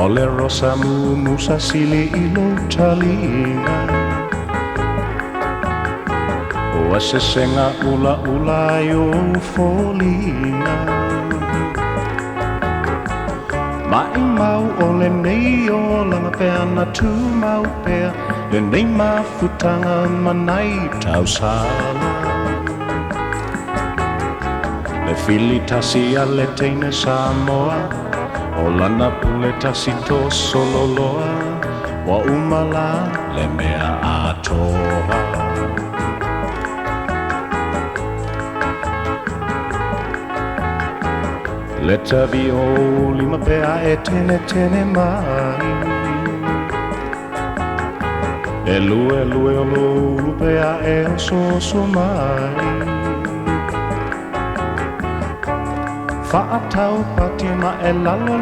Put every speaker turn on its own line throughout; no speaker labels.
Ole Rosa Mumu sa sili ilo talinga O se senga ula ula yo folinga Mai mau ole nei o langa pea na tu mau pea Le nei mafutanga manai tau sala Le fili tasi a le teine Samoa O lana pule tasi to sololoa Wa umala le mea atoa Le tavi o lima pea e tene mai E lue o lo pea e o so mai Whaatau pati ma e lalo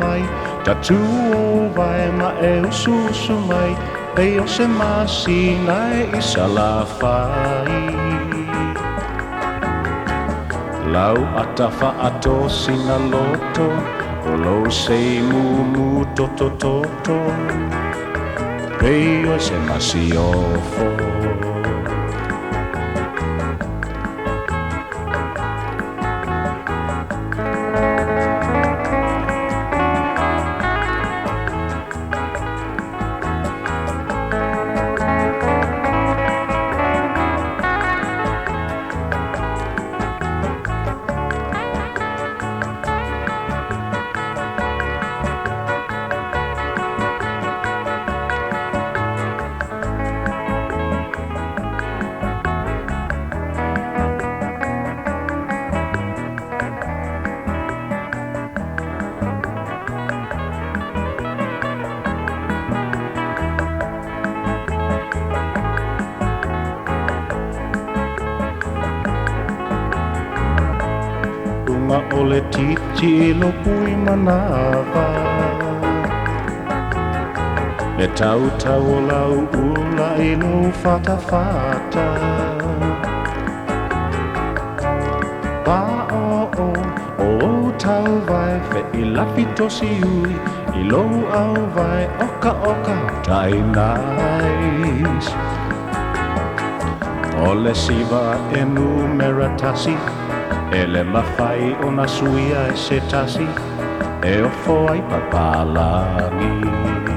mai Tatu o vai ma e usu mai Pei o se masina e isa la whai Lau ata whaato sina loto O lo se mumu toto Pei o se masi ofo Unga ole titi lo pui manava E tau o lau ula i lo fata Pa o tau vai fe i lapi tosi ui I lo au vai oka tai nais Ole siva e numera tasi Ele mawhai o na suia e se tasi E o foai papalangi